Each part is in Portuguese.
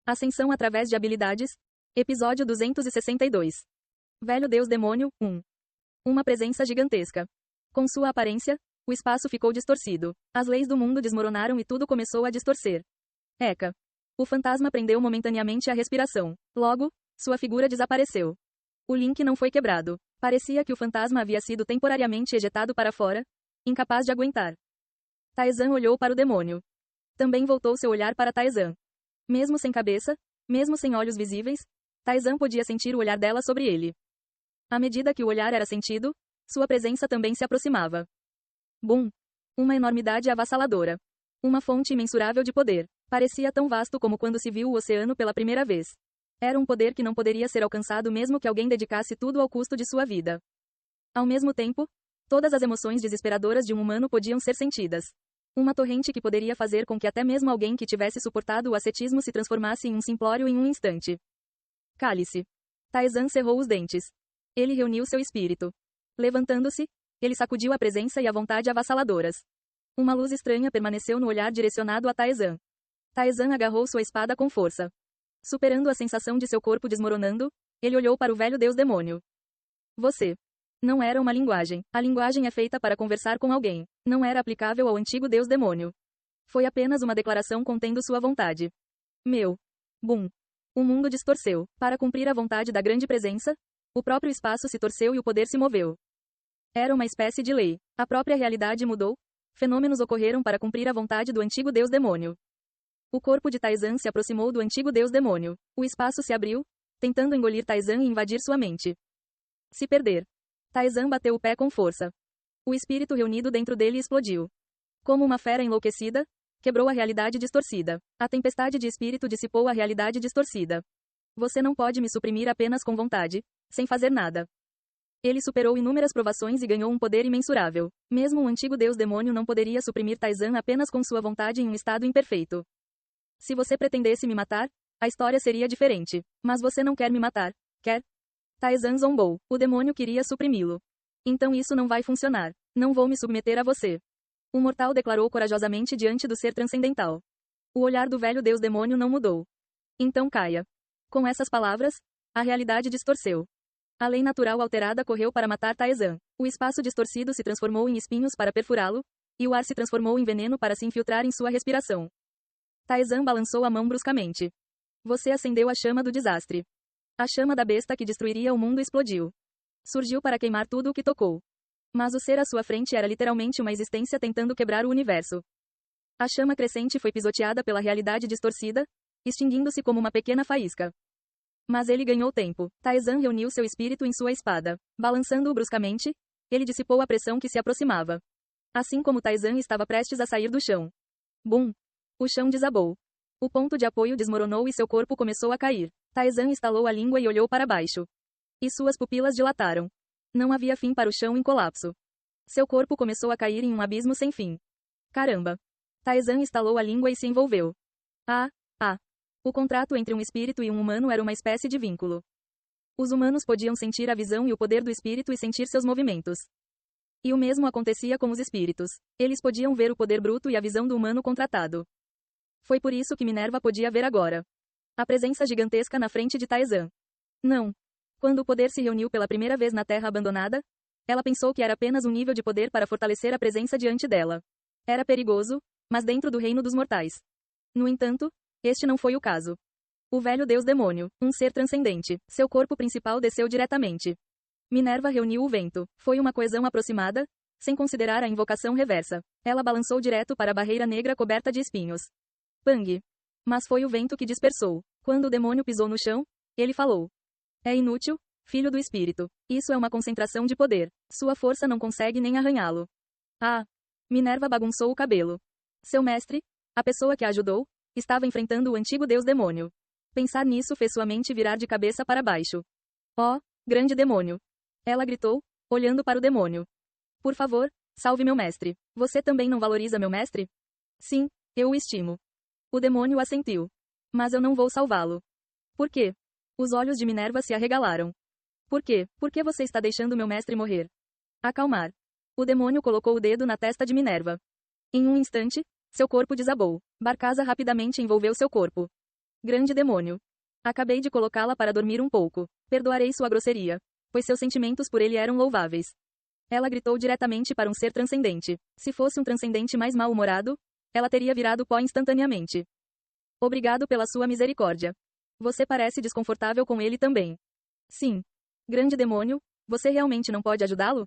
Ascensão através de habilidades. Episódio 262. Velho Deus Demônio, 1. Uma presença gigantesca. Com sua aparência, o espaço ficou distorcido. As leis do mundo desmoronaram e tudo começou a distorcer. Eca. O fantasma prendeu momentaneamente a respiração. Logo, sua figura desapareceu. O link não foi quebrado. Parecia que o fantasma havia sido temporariamente ejetado para fora, incapaz de aguentar. Taizan olhou para o demônio. Também voltou seu olhar para Taizan. Mesmo sem cabeça, mesmo sem olhos visíveis, Taizan podia sentir o olhar dela sobre ele. À medida que o olhar era sentido, sua presença também se aproximava. Bum! Uma enormidade avassaladora. Uma fonte imensurável de poder. Parecia tão vasto como quando se viu o oceano pela primeira vez. Era um poder que não poderia ser alcançado mesmo que alguém dedicasse tudo ao custo de sua vida. Ao mesmo tempo, todas as emoções desesperadoras de um humano podiam ser sentidas. Uma torrente que poderia fazer com que até mesmo alguém que tivesse suportado o ascetismo se transformasse em um simplório em um instante. Cale-se. Taizan cerrou os dentes. Ele reuniu seu espírito. Levantando-se, ele sacudiu a presença e a vontade avassaladoras. Uma luz estranha permaneceu no olhar direcionado a Taizan. Taizan agarrou sua espada com força. Superando a sensação de seu corpo desmoronando, ele olhou para o velho deus demônio. Você. Não era uma linguagem. A linguagem é feita para conversar com alguém. Não era aplicável ao antigo deus demônio. Foi apenas uma declaração contendo sua vontade. Meu. Bum. O mundo distorceu. Para cumprir a vontade da grande presença, o próprio espaço se torceu e o poder se moveu. Era uma espécie de lei. A própria realidade mudou. Fenômenos ocorreram para cumprir a vontade do antigo deus demônio. O corpo de Taizan se aproximou do antigo deus demônio. O espaço se abriu, tentando engolir Taizan e invadir sua mente. Se perder. Taizan bateu o pé com força. O espírito reunido dentro dele explodiu. Como uma fera enlouquecida, quebrou a realidade distorcida. A tempestade de espírito dissipou a realidade distorcida. Você não pode me suprimir apenas com vontade, sem fazer nada. Ele superou inúmeras provações e ganhou um poder imensurável. Mesmo um antigo deus demônio não poderia suprimir Taizan apenas com sua vontade em um estado imperfeito. Se você pretendesse me matar, a história seria diferente. Mas você não quer me matar, quer? Taizan zombou. O demônio queria suprimi-lo. Então isso não vai funcionar. Não vou me submeter a você. O mortal declarou corajosamente diante do ser transcendental. O olhar do velho deus demônio não mudou. Então caia. Com essas palavras, a realidade distorceu. A lei natural alterada correu para matar Taizan. O espaço distorcido se transformou em espinhos para perfurá-lo, e o ar se transformou em veneno para se infiltrar em sua respiração. Taizan balançou a mão bruscamente. Você acendeu a chama do desastre. A chama da besta que destruiria o mundo explodiu. Surgiu para queimar tudo o que tocou. Mas o ser à sua frente era literalmente uma existência tentando quebrar o universo. A chama crescente foi pisoteada pela realidade distorcida, extinguindo-se como uma pequena faísca. Mas ele ganhou tempo. Taizan reuniu seu espírito em sua espada. Balançando-o bruscamente, ele dissipou a pressão que se aproximava. Assim como Taizan estava prestes a sair do chão. Bum! O chão desabou. O ponto de apoio desmoronou e seu corpo começou a cair. Taizan estalou a língua e olhou para baixo. E suas pupilas dilataram. Não havia fim para o chão em colapso. Seu corpo começou a cair em um abismo sem fim. Caramba! Taizan estalou a língua e se envolveu. Ah! O contrato entre um espírito e um humano era uma espécie de vínculo. Os humanos podiam sentir a visão e o poder do espírito e sentir seus movimentos. E o mesmo acontecia com os espíritos. Eles podiam ver o poder bruto e a visão do humano contratado. Foi por isso que Minerva podia ver agora. A presença gigantesca na frente de Taizan. Não. Quando o poder se reuniu pela primeira vez na Terra abandonada, ela pensou que era apenas um nível de poder para fortalecer a presença diante dela. Era perigoso, mas dentro do reino dos mortais. No entanto, este não foi o caso. O velho deus demônio, um ser transcendente, seu corpo principal desceu diretamente. Minerva reuniu o vento. Foi uma coesão aproximada, sem considerar a invocação reversa. Ela balançou direto para a barreira negra coberta de espinhos. Pang! Mas foi o vento que dispersou. Quando o demônio pisou no chão, ele falou. É inútil, filho do espírito. Isso é uma concentração de poder. Sua força não consegue nem arranhá-lo. Ah! Minerva bagunçou o cabelo. Seu mestre, a pessoa que a ajudou, estava enfrentando o antigo deus demônio. Pensar nisso fez sua mente virar de cabeça para baixo. Oh, grande demônio! Ela gritou, olhando para o demônio. Por favor, salve meu mestre. Você também não valoriza meu mestre? Sim, eu o estimo. O demônio assentiu. Mas eu não vou salvá-lo. Por quê? Os olhos de Minerva se arregalaram. Por quê? Por que você está deixando meu mestre morrer? Acalmar. O demônio colocou o dedo na testa de Minerva. Em um instante, seu corpo desabou. Barcaza rapidamente envolveu seu corpo. Grande demônio. Acabei de colocá-la para dormir um pouco. Perdoarei sua grosseria, pois seus sentimentos por ele eram louváveis. Ela gritou diretamente para um ser transcendente. Se fosse um transcendente mais mal-humorado, ela teria virado pó instantaneamente. Obrigado pela sua misericórdia. Você parece desconfortável com ele também. Sim. Grande demônio, você realmente não pode ajudá-lo?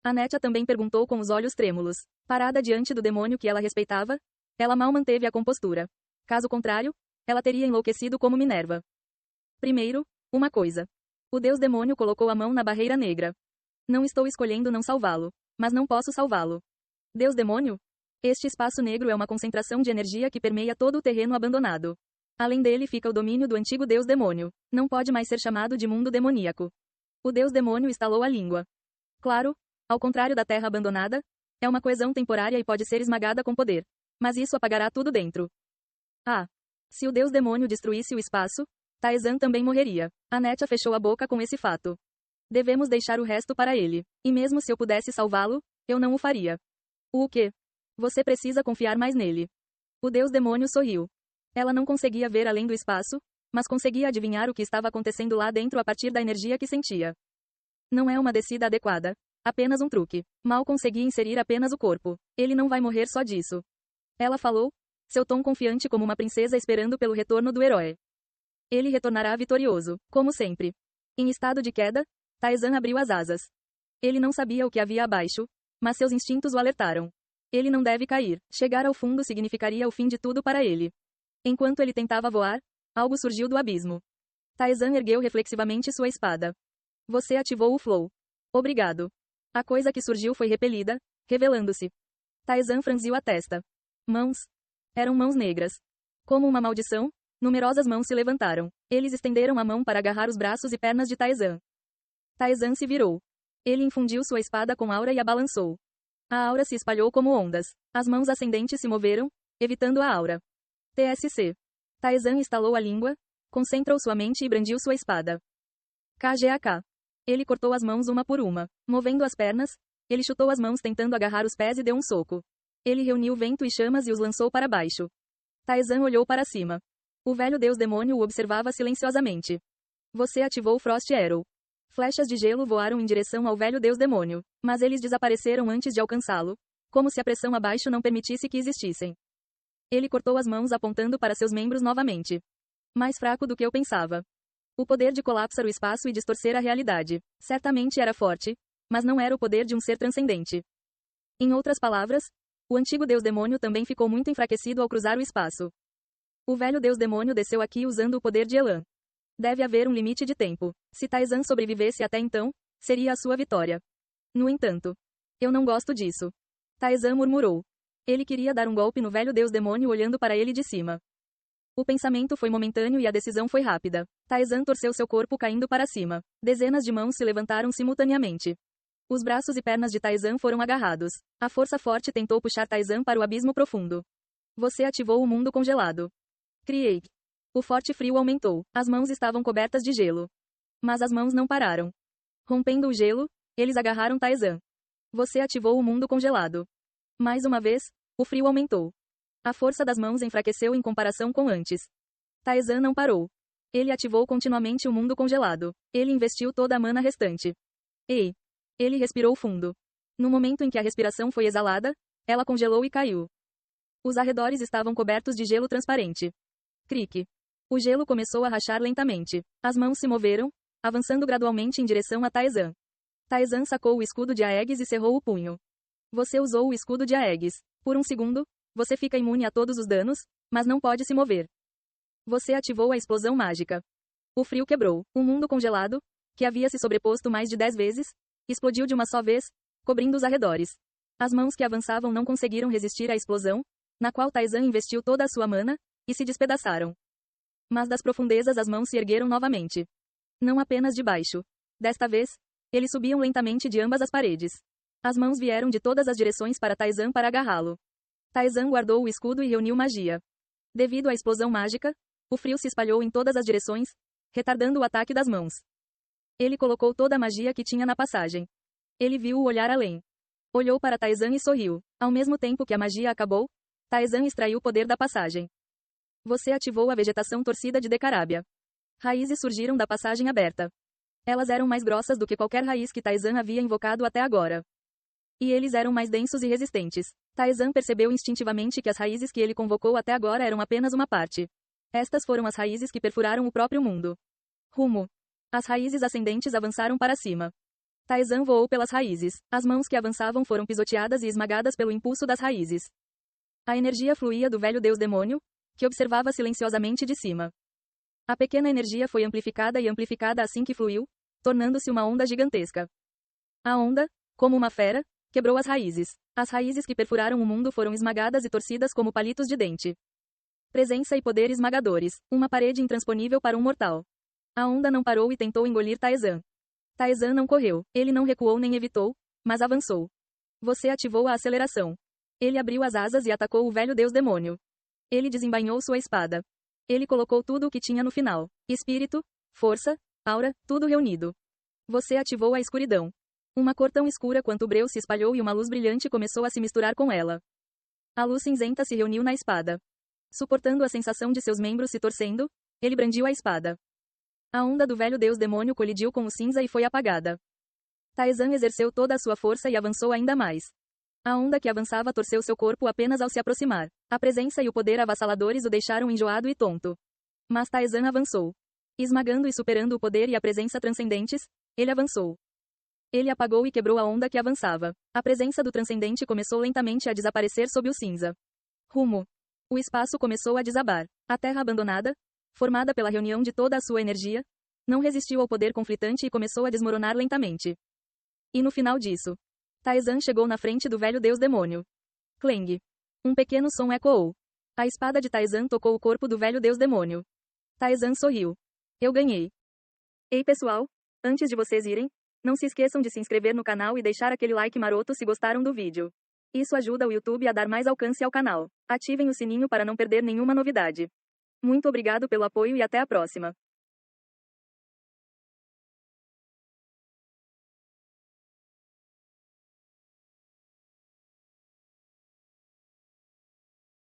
Anetia também perguntou com os olhos trêmulos. Parada diante do demônio que ela respeitava, ela mal manteve a compostura. Caso contrário, ela teria enlouquecido como Minerva. Primeiro, uma coisa. O deus demônio colocou a mão na barreira negra. Não estou escolhendo não salvá-lo, mas não posso salvá-lo. Deus demônio? Este espaço negro é uma concentração de energia que permeia todo o terreno abandonado. Além dele fica o domínio do antigo deus demônio. Não pode mais ser chamado de mundo demoníaco. O deus demônio estalou a língua. Claro, ao contrário da terra abandonada, é uma coesão temporária e pode ser esmagada com poder. Mas isso apagará tudo dentro. Ah! Se o deus demônio destruísse o espaço, Taizan também morreria. Anetia fechou a boca com esse fato. Devemos deixar o resto para ele. E mesmo se eu pudesse salvá-lo, eu não o faria. O quê? Você precisa confiar mais nele. O deus demônio sorriu. Ela não conseguia ver além do espaço, mas conseguia adivinhar o que estava acontecendo lá dentro a partir da energia que sentia. Não é uma descida adequada. Apenas um truque. Mal conseguia inserir apenas o corpo. Ele não vai morrer só disso. Ela falou, seu tom confiante como uma princesa esperando pelo retorno do herói. Ele retornará vitorioso, como sempre. Em estado de queda, Taizan abriu as asas. Ele não sabia o que havia abaixo, mas seus instintos o alertaram. Ele não deve cair. Chegar ao fundo significaria o fim de tudo para ele. Enquanto ele tentava voar, algo surgiu do abismo. Taizan ergueu reflexivamente sua espada. Você ativou o flow. Obrigado. A coisa que surgiu foi repelida, revelando-se. Taizan franziu a testa. Mãos. Eram mãos negras. Como uma maldição, numerosas mãos se levantaram. Eles estenderam a mão para agarrar os braços e pernas de Taizan. Taizan se virou. Ele infundiu sua espada com aura e a balançou. A aura se espalhou como ondas. As mãos ascendentes se moveram, evitando a aura. TSC. Taizan estalou a língua, concentrou sua mente e brandiu sua espada. KGAK. Ele cortou as mãos uma por uma. Movendo as pernas, ele chutou as mãos tentando agarrar os pés e deu um soco. Ele reuniu vento e chamas e os lançou para baixo. Taizan olhou para cima. O velho deus demônio o observava silenciosamente. Você ativou Frost Arrow. Flechas de gelo voaram em direção ao velho deus demônio, mas eles desapareceram antes de alcançá-lo, como se a pressão abaixo não permitisse que existissem. Ele cortou as mãos apontando para seus membros novamente. Mais fraco do que eu pensava. O poder de colapsar o espaço e distorcer a realidade. Certamente era forte, mas não era o poder de um ser transcendente. Em outras palavras, o antigo deus demônio também ficou muito enfraquecido ao cruzar o espaço. O velho deus demônio desceu aqui usando o poder de Elan. Deve haver um limite de tempo. Se Taizan sobrevivesse até então, seria a sua vitória. No entanto, eu não gosto disso. Taizan murmurou. Ele queria dar um golpe no velho deus demônio olhando para ele de cima. O pensamento foi momentâneo e a decisão foi rápida. Taizan torceu seu corpo caindo para cima. Dezenas de mãos se levantaram simultaneamente. Os braços e pernas de Taizan foram agarrados. A força forte tentou puxar Taizan para o abismo profundo. Você ativou o mundo congelado. Criei. O forte frio aumentou. As mãos estavam cobertas de gelo. Mas as mãos não pararam. Rompendo o gelo, eles agarraram Taizan. Você ativou o mundo congelado. Mais uma vez, o frio aumentou. A força das mãos enfraqueceu em comparação com antes. Taizan não parou. Ele ativou continuamente o mundo congelado. Ele investiu toda a mana restante. Ei! Ele respirou fundo. No momento em que a respiração foi exalada, ela congelou e caiu. Os arredores estavam cobertos de gelo transparente. Cric. O gelo começou a rachar lentamente. As mãos se moveram, avançando gradualmente em direção a Taizan. Taizan sacou o escudo de Aegis e cerrou o punho. Você usou o escudo de Aegis. Por um segundo, você fica imune a todos os danos, mas não pode se mover. Você ativou a explosão mágica. O frio quebrou. O mundo congelado, que havia se sobreposto mais de 10 vezes, explodiu de uma só vez, cobrindo os arredores. As mãos que avançavam não conseguiram resistir à explosão, na qual Taizan investiu toda a sua mana, e se despedaçaram. Mas das profundezas as mãos se ergueram novamente. Não apenas de baixo. Desta vez, eles subiam lentamente de ambas as paredes. As mãos vieram de todas as direções para Taizan para agarrá-lo. Taizan guardou o escudo e reuniu magia. Devido à explosão mágica, o frio se espalhou em todas as direções, retardando o ataque das mãos. Ele colocou toda a magia que tinha na passagem. Ele viu o olhar além. Olhou para Taizan e sorriu. Ao mesmo tempo que a magia acabou, Taizan extraiu o poder da passagem. Você ativou a vegetação torcida de Decarábia. Raízes surgiram da passagem aberta. Elas eram mais grossas do que qualquer raiz que Taizan havia invocado até agora. E eles eram mais densos e resistentes. Taizan percebeu instintivamente que as raízes que ele convocou até agora eram apenas uma parte. Estas foram as raízes que perfuraram o próprio mundo. Rumo. As raízes ascendentes avançaram para cima. Taizan voou pelas raízes. As mãos que avançavam foram pisoteadas e esmagadas pelo impulso das raízes. A energia fluía do velho deus demônio, que observava silenciosamente de cima. A pequena energia foi amplificada e amplificada assim que fluiu, tornando-se uma onda gigantesca. A onda, como uma fera, quebrou as raízes. As raízes que perfuraram o mundo foram esmagadas e torcidas como palitos de dente. Presença e poder esmagadores. Uma parede intransponível para um mortal. A onda não parou e tentou engolir Taizan. Taizan não correu. Ele não recuou nem evitou, mas avançou. Você ativou a aceleração. Ele abriu as asas e atacou o velho deus demônio. Ele desembainhou sua espada. Ele colocou tudo o que tinha no final. Espírito, força, aura, tudo reunido. Você ativou a escuridão. Uma cor tão escura quanto o breu se espalhou e uma luz brilhante começou a se misturar com ela. A luz cinzenta se reuniu na espada. Suportando a sensação de seus membros se torcendo, ele brandiu a espada. A onda do velho deus demônio colidiu com o cinza e foi apagada. Taizan exerceu toda a sua força e avançou ainda mais. A onda que avançava torceu seu corpo apenas ao se aproximar. A presença e o poder avassaladores o deixaram enjoado e tonto. Mas Taizan avançou. Esmagando e superando o poder e a presença transcendentes, ele avançou. Ele apagou e quebrou a onda que avançava. A presença do transcendente começou lentamente a desaparecer sob o cinza. Rumo. O espaço começou a desabar. A terra abandonada, formada pela reunião de toda a sua energia, não resistiu ao poder conflitante e começou a desmoronar lentamente. E no final disso, Taizan chegou na frente do velho deus demônio. Clang. Um pequeno som ecoou. A espada de Taizan tocou o corpo do velho deus demônio. Taizan sorriu. Eu ganhei. Ei pessoal, antes de vocês irem, não se esqueçam de se inscrever no canal e deixar aquele like maroto se gostaram do vídeo. Isso ajuda o YouTube a dar mais alcance ao canal. Ativem o sininho para não perder nenhuma novidade. Muito obrigado pelo apoio e até a próxima.